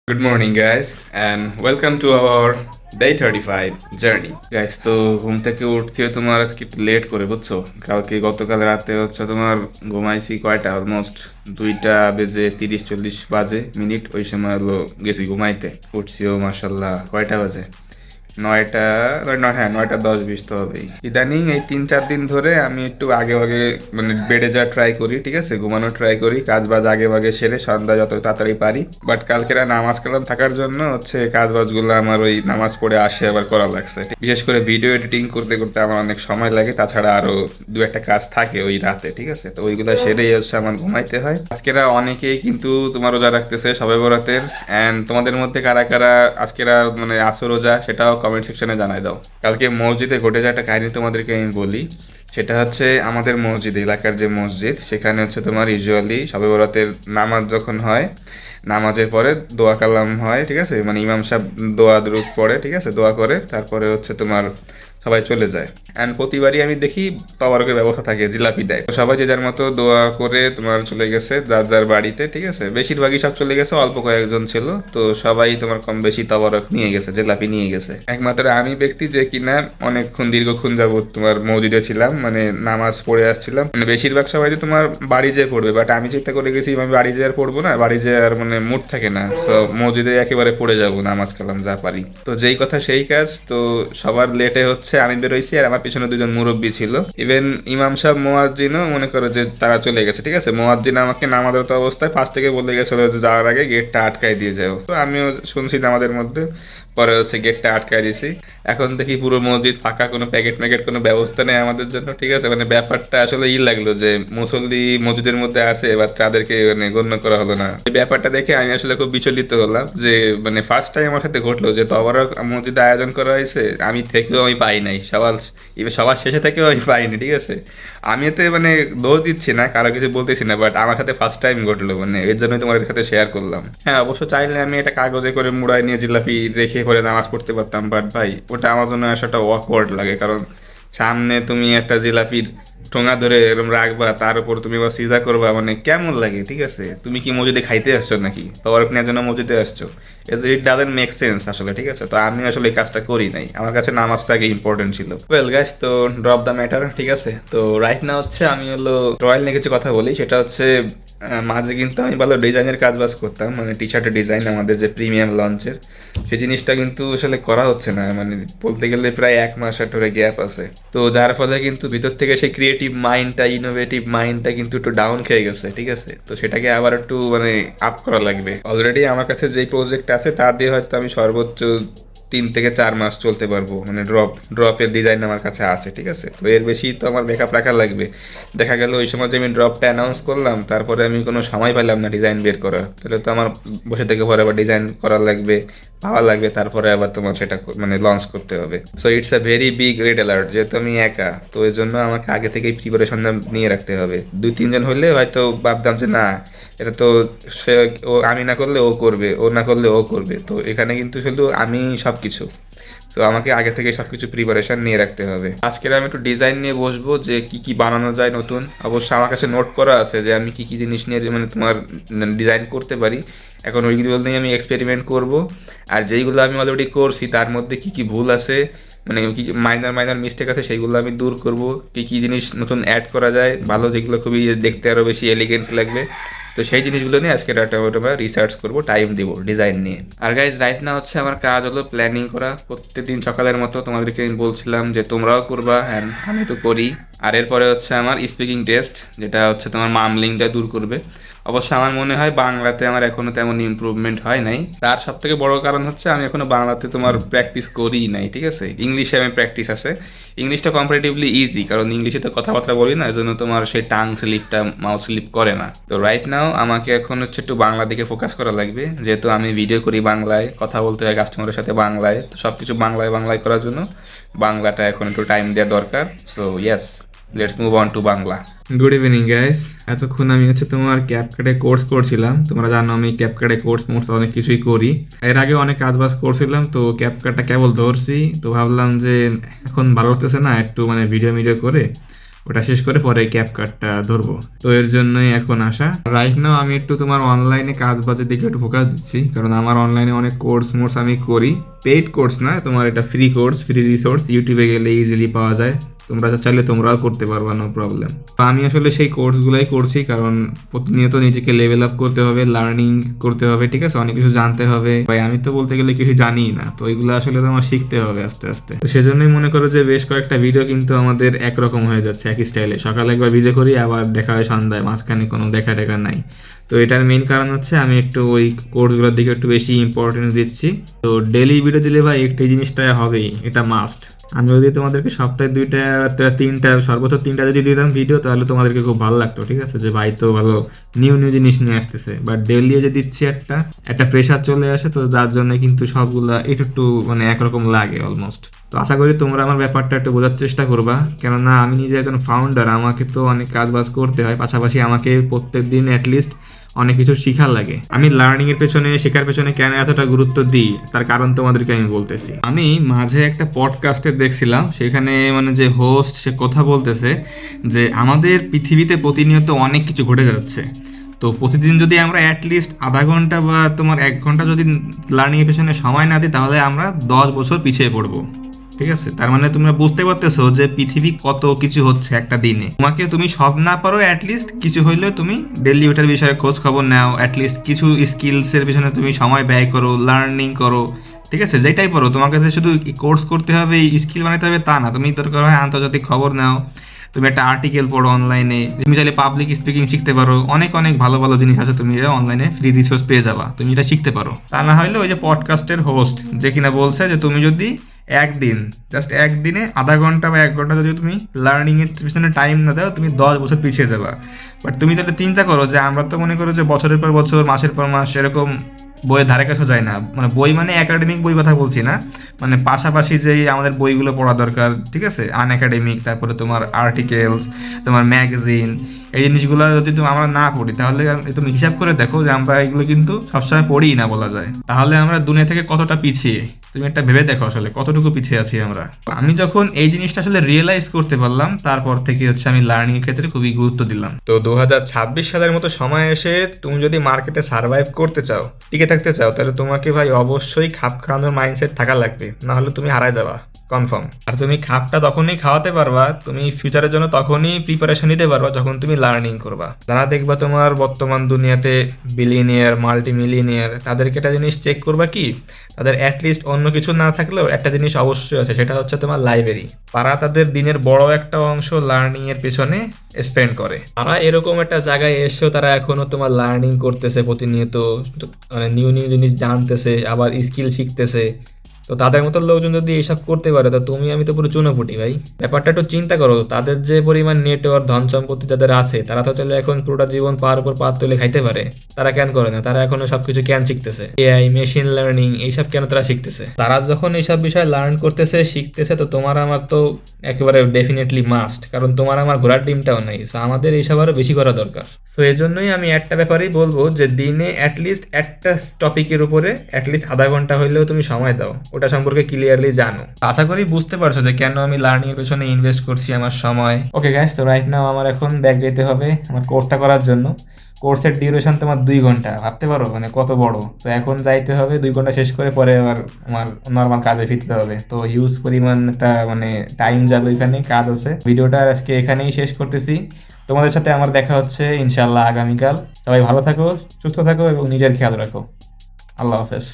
Good morning, guys, and welcome to our day 35 journey. Guys, তো ঘুম থেকে উঠছি তোমার আজকে একটু লেট করে বুঝছো। গতকাল রাতে হচ্ছে তোমার ঘুমাইছি কয়টা অলমোস্ট 2:30 40 ওই সময় হলো গেছি ঘুমাইতে। উঠছিও মাসাল্লাহ কয়টা বাজে, 9টা, হ্যাঁ 9:10 20 তো হবেই। ইদানিং এই 3-4 দিন ধরে আমি একটু আগে আগে মানে বেডে যাওয়ার ট্রাই করি, ঠিক আছে, ঘুমানোর ট্রাই করি, কাজ বাজ আগে আগে সেরে সন্ধ্যা যত তাড়াতাড়ি পারি। বাট কালকেরা নামাজ কালাম থাকার জন্য হচ্ছে কাজ বাজগুলো আমার ওই নামাজ পড়ে আসে আবার করা লাগছে। বিশেষ করে ভিডিও এডিটিং করতে করতে আমার অনেক সময় লাগে, তাছাড়া আরো দু একটা কাজ থাকে ওই রাতে, ঠিক আছে, তো ওইগুলো সেরেই হচ্ছে আমার ঘুমাইতে হয়। আজকেরা অনেকেই কিন্তু তোমার রোজা রাখতেছে সবে বরাতের, অ্যান্ড তোমাদের মধ্যে কারা কারা আজকেরা মানে আসো রোজা সেটাও কমেন্ট সেকশনে জানাই দাও। কালকে মসজিদে ঘটে যাওয়া একটা কাহিনী তোমাদেরকে আমি বলি। সেটা হচ্ছে আমাদের মসজিদ, এলাকার যে মসজিদ, সেখানে হচ্ছে তোমার ইউজুয়ালি সবে বরাতের নামাজ যখন হয়, নামাজের পরে দোয়া কালাম হয়, ঠিক আছে, মানে ইমাম সাহেব দোয়া দুরূদ পড়ে, ঠিক আছে, দোয়া করে তারপরে হচ্ছে তোমার সবাই চলে যায়। অ্যান্ড প্রতিবারই আমি দেখি তবারকের ব্যবস্থা থাকে, জিলাপি দেয়, তো সবাই যে যার মতো দোয়া করে তোমার চলে গেছে যার যার বাড়িতে, ঠিক আছে, বেশিরভাগই সব চলে গেছে, অল্প কয়েকজন ছিল, তো সবাই তোমার কম বেশি তবারক নিয়ে গেছে, জিলাপি নিয়ে গেছে। একমাত্র আমি ব্যক্তি যে কিনা অনেকক্ষণ দীর্ঘক্ষণ যাবত তোমার মসজিদে ছিলাম, মানে নামাজ পড়ে আসছিলাম। মানে বেশিরভাগ সবাই যে তোমার বাড়ি যেয়ে পড়বে, বাট আমি চিন্তা করে গেছি আমি বাড়ি যেয়ে আর পড়বো না, বাড়ি যেয়ে আর মানে মুড থাকে না, সো মসজিদে একেবারে পড়ে যাবো নামাজ কালাম যা পারি। তো যেই কথা সেই কাজ, তো সবার লেটে হচ্ছে আমি বেরোইছি আর আমার পিছনে দুজন মুরব্বী ছিল। ইভেন ইমাম সাহেব মোয়াজ্জিনও মনে করো যে তারা চলে গেছে, ঠিক আছে, মোয়াজ্জিন আমাকে নামাজরত অবস্থায় পাশ থেকে বলে গেছিল যে যাওয়ার আগে গেটটা আটকায় দিয়ে যাও, তো আমিও শুনছি নামাজের মধ্যে, পরে হচ্ছে গেটটা আটকায় দিছি। এখন দেখি পুরো মসজিদ ফাঁকা, কোনো প্যাকেট ম্যাকেট কোনো ব্যবস্থা নেই আমাদের জন্য, ঠিক আছে, মানে ব্যাপারটা আসলে লাগলো যে মুসল্লি মসজিদের মধ্যে আছে এবার তাদেরকে মানে গণ্য করা হলো না। এই ব্যাপারটা দেখে আমি আসলে খুব বিচলিত হলাম যে মানে ফার্স্ট টাইম আমার সাথে ঘটলো যে তবরক মসজিদে আয়োজন করা হয়েছে, আমি থেকেও আমি পাই নাই, সবার শেষে থেকেও আমি পাইনি, ঠিক আছে। আমি এতে মানে দোষ দিচ্ছি না, কারো কিছু বলতেছি না, বাট আমার সাথে ফার্স্ট টাইম ঘটলো, মানে এর জন্যই তোমাদের সাথে শেয়ার করলাম। হ্যাঁ, অবশ্য চাইলে আমি এটা কাগজে করে মুড়াই নিয়ে জিলাপি রেখে পরে নামাজ পড়তে পারতাম, বাট ভাই ওটা আমার জন্য আসলে অকওয়ার্ড লাগে, কারণ সামনে তুমি একটা জিলাপির ঠোঙা ধরে এরকম রাখবা, তার উপর তুমি আবার সিজা করবা, মানে কেমন লাগে, ঠিক আছে। তুমি কি মসজিদে খাইতে আসছো নাকি, তবরক নেওয়ার জন্য মসজিদে আসছো? ইট ডাজেন্ট মেক সেন্স আসলে, ঠিক আছে। তো আমি আসলে এই কাজটা করি নাই, আমার কাছে নামাজটা আগে ইম্পর্টেন্ট ছিল। ওয়েল গাইস, তো ড্রপ দ্য ম্যাটার, ঠিক আছে। তো রাইট না হচ্ছে আমি হলো রয়্যাল নিয়ে কিছু কথা বলি। সেটা হচ্ছে মাঝে কিন্তু আমি ভালো ডিজাইনের কাজ বাজ করতাম, মানে টি শার্টের ডিজাইন, আমাদের যে প্রিমিয়াম লঞ্চের, সেই জিনিসটা কিন্তু আসলে করা হচ্ছে না, মানে বলতে গেলে প্রায় 1 মাস ধরে গ্যাপ আছে। তো যার ফলে কিন্তু ভিতর থেকে সেই ক্রিয়েটিভ মাইন্ডটা, ইনোভেটিভ মাইন্ডটা কিন্তু একটু ডাউন খেয়ে গেছে, ঠিক আছে। তো সেটাকে আবার একটু মানে আপ করা লাগবে। অলরেডি আমার কাছে যেই প্রজেক্ট আছে তা দিয়ে হয়তো আমি সর্বোচ্চ 3 থেকে 4 মাস চলতে পারবো, মানে ড্রপের ডিজাইন আমার কাছে আছে, ঠিক আছে। তো এর বেশি তো আমার ব্যাকআপ রাখা লাগবে। দেখা গেল ওই সময় যে আমি ড্রপটা অ্যানাউন্স করলাম, তারপরে আমি কোনো সময় পেলাম না ডিজাইন বের করার, তাহলে তো আমার বসে থেকে পরে আবার ডিজাইন করা লাগবে, পাওয়া লাগবে, তারপরে আবার তোমার সেটা মানে লঞ্চ করতে হবে। So it's a very big red alert, যেহেতু আমি একা, তো এর জন্য আমাকে আগে থেকেই প্রিপারেশন নিয়ে রাখতে হবে। 2-3 জন হলে হয়তো ভাবতাম যে না, এটা তো সে, ও আমি না করলে ও করবে, ও না করলে ও করবে, তো এখানে কিন্তু শুধু আমি সব কিছু। তো আমাকে আগে থেকে সব কিছু প্রিপারেশন নিয়ে রাখতে হবে। আজকের আমি একটু ডিজাইন নিয়ে বসবো যে কি কি বানানো যায় নতুন। অবশ্য আমার কাছে নোট করা আছে যে আমি কি কি জিনিস নিয়ে মানে তোমার ডিজাইন করতে পারি। এখন ওইগুলো নিয়ে আমি এক্সপেরিমেন্ট করব। আর যেইগুলো আমি অলরেডি করছি তার মধ্যে কি কি ভুল আছে, মানে কি মাইনর মাইনর মিস্টেক আছে, সেইগুলো আমি দূর করব। কি কি জিনিস নতুন অ্যাড করা যায় ভালো, যেগুলো খুবই দেখতে আরও বেশি এলিগেন্ট লাগবে, তো সেই জিনিসগুলো নিয়ে আজকে একটা আমরা রিসার্চ করবো, টাইম দিব ডিজাইন নিয়ে। আর গাইজ রাইট না হচ্ছে আমার কাজ হলো প্ল্যানিং করা, প্রত্যেকদিন সকালের মতো তোমাদেরকে আমি বলছিলাম যে তোমরাও করবা, হ্যাঁ আমি তো করি। আর এরপরে হচ্ছে আমার স্পিকিং টেস্ট, যেটা হচ্ছে তোমার মামলিংটা দূর করবে। অবশ্য আমার মনে হয় বাংলাতে আমার এখনো তেমন ইমপ্রুভমেন্ট হয় নাই, তার সব থেকে বড় কারণ হচ্ছে আমি এখনো বাংলাতে তোমার প্র্যাকটিস করি নাই, ঠিক আছে। ইংলিশে আমি প্র্যাকটিস আছে, ইংলিশটা কম্পারেটিভলি ইজি, কারণ ইংলিশে তো কথাবার্তা বলি না, এজন্য তোমার সেই টাং স্লিপটা মাউথ স্লিপ করে না। তো রাইট নাও আমাকে এখন হচ্ছে একটু বাংলা দিকে ফোকাস করা লাগবে, যেহেতু আমি ভিডিও করি বাংলায়, কথা বলতে হয় কাস্টমারের সাথে বাংলায়, তো সব কিছু বাংলায় বাংলায় করার জন্য বাংলাটা এখন একটু টাইম দেওয়া দরকার। So yes, let's move on to Bangla. Good evening guys, এতক্ষণ আমি হচ্ছে তোমার ক্যাপকাটে কোর্স করছিলাম। তোমরা জানো আমি ক্যাপকাটে কোর্স মোর্স অনেক কিছুই করি, এর আগে অনেক কাজ বাজ করছিলাম, তো ক্যাপকাটটা কেবল ধরছি, তো ভাবলাম যে এখন ভালো লাগতেছে না, একটু মানে ভিডিও করে ওটা শেষ করে পরে ক্যাপকাটটা ধরবো। তো এর জন্যই এখন আসা। রাইট নাও আমি একটু তোমার অনলাইনে কাজ বাজের দিকে একটু ফোকাস দিচ্ছি, কারণ আমার অনলাইনে অনেক কোর্স আমি করি। পেইড কোর্স না, তোমার এটা ফ্রি কোর্স, ফ্রি রিসোর্স, ইউটিউবে গেলে ইজিলি পাওয়া যায়। তোমরা চাইলে তোমরাও করতে পারবা, নো প্রবলেম। আমি আসলে সেই কোর্সগুলাই করছি, কারণ প্রতিনিয়ত নিজেকে লেভেল আপ করতে হবে, লার্নিং করতে হবে, ঠিক আছে, অনেক কিছু জানতে হবে। ভাই আমি তো বলতে গেলে কিছু জানিই না, তো ওইগুলো আসলে তোমার শিখতে হবে আস্তে আস্তে। তো সেজন্যই মনে করো যে বেশ কয়েকটা ভিডিও কিন্তু আমাদের একরকম হয়ে যাচ্ছে, একই স্টাইলে। সকালে একবার ভিডিও করি, আবার দেখা হয় সন্ধ্যায়, মাঝখানে কোনো দেখা টেকা নাই। তো এটার মেইন কারণ হচ্ছে আমি একটু ওই কোর্সগুলোর দিকে একটু বেশি ইম্পর্টেন্স দিচ্ছি। তো ডেইলি ভিডিও দিলে ভাই একটা জিনিসটা হবেই, এটা মাস্ট। আমি যদি তোমাদেরকে সপ্তাহে 2টা 3টা সর্বোচ্চ 3টা যদি দিতাম ভিডিও, তাহলে তোমাদেরকে খুব ভালো লাগতো, ঠিক আছে, যে ভাই তো ভালো নিউ জিনিস নিয়ে আসতেছে। বাট ডেইলি যে দিচ্ছি একটা প্রেশার চলে আসে, তো যার জন্য কিন্তু সবগুলা একটু মানে একরকম লাগে অলমোস্ট। তো আশা করি তোমরা আমার ব্যাপারটা একটু বোঝার চেষ্টা করবা, কেননা আমি নিজে একজন ফাউন্ডার, আমাকে তো অনেক কাজ বাজ করতে হয়, পাশাপাশি আমাকে প্রত্যেক দিন অ্যাটলিস্ট অনেক কিছু শিখার লাগে। আমি লার্নিং এর পেছনে, শেখার পেছনে কেন এতটা গুরুত্ব দিই তার কারণ তোমাদেরকে আমি বলতেছি। আমি মাঝে একটা পডকাস্টে দেখছিলাম, সেখানে মানে যে হোস্ট সে কথা বলতেছে যে আমাদের পৃথিবীতে প্রতিনিয়ত অনেক কিছু ঘটে যাচ্ছে। তো প্রতিদিন যদি আমরা অ্যাটলিস্ট আধা ঘন্টা বা তোমার 1 ঘন্টা যদি লার্নিং এর পেছনে সময় না দিই, তাহলে আমরা 10 বছর পিছিয়ে পড়বো। ঠিক আছে, তার মানে তোমরা বুঝতে পারতেছো যে পৃথিবী কত কিছু হচ্ছে একটা দিনে। তোমাকে তুমি সব না পারো, অ্যাটলিস্ট কিছু হইলেও তুমি ডেইলি ওটার বিষয়ে খোঁজ খবর নাও, অ্যাটলিস্ট কিছু স্কিলসের পিছনে তুমি সময় ব্যয় করো, লার্নিং করো, ঠিক আছে, যেটাই পারো। তোমার কাছে শুধু কোর্স করতে হবে, স্কিল বানাতে হবে তা না, তুমি দরকার হয় আন্তর্জাতিক খবর নাও, তুমি একটা আর্টিকেল পড়ো অনলাইনে, তুমি চাইলে পাবলিক স্পিকিং শিখতে পারো, অনেক অনেক ভালো ভালো জিনিস আছে, তুমি অনলাইনে ফ্রি রিসোর্স পেয়ে যাবা, তুমি এটা শিখতে পারো। তা না হলে ওই যে পডকাস্টের হোস্ট যে কিনা বলছে যে তুমি যদি একদিন, জাস্ট একদিনে আধা ঘন্টা বা 1 ঘন্টা যদি তুমি লার্নিং এর পিছনে টাইম না দাও, তুমি 10 বছর পিছিয়ে যাবা। বাট তুমি তাহলে চিন্তা করো যে আমরা তো মনে করো যে বছরের পর বছর, মাসের পর মাস এরকম বইয়ের ধারে কাছে যায় না, মানে বই মানে একাডেমিক বই কথা বলছি না, মানে পাশাপাশি যেই আমাদের বইগুলো পড়া দরকার, ঠিক আছে, আনএকাডেমিক, তারপরে তোমার আর্টিকেলস, তোমার ম্যাগাজিন, এই জিনিসগুলো যদি আমরা না পড়ি, তাহলে তুমি হিসাব করে দেখো যে আমরা এগুলো কিন্তু সবসময় পড়িই না বলা যায়। তাহলে আমরা দুনিয়া থেকে কতটা পিছিয়ে, তুমি একটা ভেবে দেখো আসলে কতটুকু পিছিয়ে আছি আমরা। আমি যখন এই জিনিসটা আসলে রিয়েলাইজ করতে পারলাম, তারপর থেকে হচ্ছে আমি লার্নিং এর ক্ষেত্রে খুবই গুরুত্ব দিলাম। তো 2026 সালের মতো সময় এসে তুমি যদি মার্কেটে সার্ভাইভ করতে চাও, টিকে থাকতে চাও, তাহলে তোমাকে ভাই অবশ্যই খাপ খাওয়ানোর মাইন্ডসেট থাকা লাগবে, না হলে তুমি হারায় যাবা কনফার্ম। আর তুমি খাপটা তখনই খাওয়াতে পারবা, তুমি ফিউচারের জন্য তখনই প্রিপারেশন নিতে পারবা যখন তুমি লার্নিং করবা। যারা দেখবা তোমার বর্তমান দুনিয়াতে বিলিয়নিয়ার, মাল্টি মিলিয়নিয়ার, তাদেরকে একটা জিনিস চেক করবা কি, তাদের অ্যাটলিস্ট অন্য কিছু না থাকলেও একটা জিনিস অবশ্যই আছে, সেটা হচ্ছে তোমার লাইব্রেরি। তারা তাদের দিনের বড় একটা অংশ লার্নিং এর পেছনে স্পেন্ড করে। তারা এরকম একটা জায়গায় এসেও তারা এখনো তোমার লার্নিং করতেছে প্রতিনিয়ত, মানে নিউ জিনিস জানতেছে, আবার স্কিল শিখতেছে। তো তাদের মতো লোকজন যদি এইসব করতে পারে, তো আমি তো পুরো চুনোপুটি ভাই। ব্যাপারটা একটু চিন্তা করো, তাদের যে পরিমাণ নেটওয়ার্ক, ধন সম্পত্তি তাদের আছে, তারা তো চাইলে এখন পুরোটা জীবন পার উপর পাত তুলে খাইতে পারে। তারা কেন করে না? তারা এখনো সবকিছু কেন শিখতেছে? এআই, মেশিন লার্নিং, এইসব কেন তারা শিখতেছে? তারা যখন এইসব বিষয় লার্ন করতেছে, শিখতেছে, তো তোমার আমার তো একেবারে ডেফিনেটলি মাস্ট, কারণ তোমার আমার ঘোরার ডিমটাও নেই। সো আমাদের এইসব আরও বেশি করা দরকার। সো এই জন্যই আমি একটা ব্যাপারেই বলবো যে দিনে অ্যাটলিস্ট একটা টপিকের উপরে অ্যাটলিস্ট আধা ঘন্টা হইলেও তুমি সময় দাও, ওটা সম্পর্কে ক্লিয়ারলি জানো। আশা করি বুঝতে পারছো যে কেন আমি লার্নিং এর পেছনে ইনভেস্ট করছি আমার সময়। ওকে গাইস, তো রাইট নাও আমার এখন ব্যাক যেতে হবে আমার কোর্সটা করার জন্য। কোর্সের ডিউরেশন তোমার 2 ঘন্টা, ভাবতে পারো মানে কত বড়। তো এখন যাইতে হবে, 2 ঘন্টা শেষ করে পরে আবার আমার নর্মাল কাজে ফিরতে হবে। তো হিউজ পরিমাণ একটা মানে টাইম যাবে, এখানে কাজ আছে। ভিডিওটা আজকে এখানেই শেষ করতেছি। তোমাদের সাথে আমার দেখা হচ্ছে ইনশাল্লাহ আগামীকাল। সবাই ভালো থাকো, সুস্থ থাকো এবং নিজের খেয়াল রাখো। আল্লাহ হাফেজ।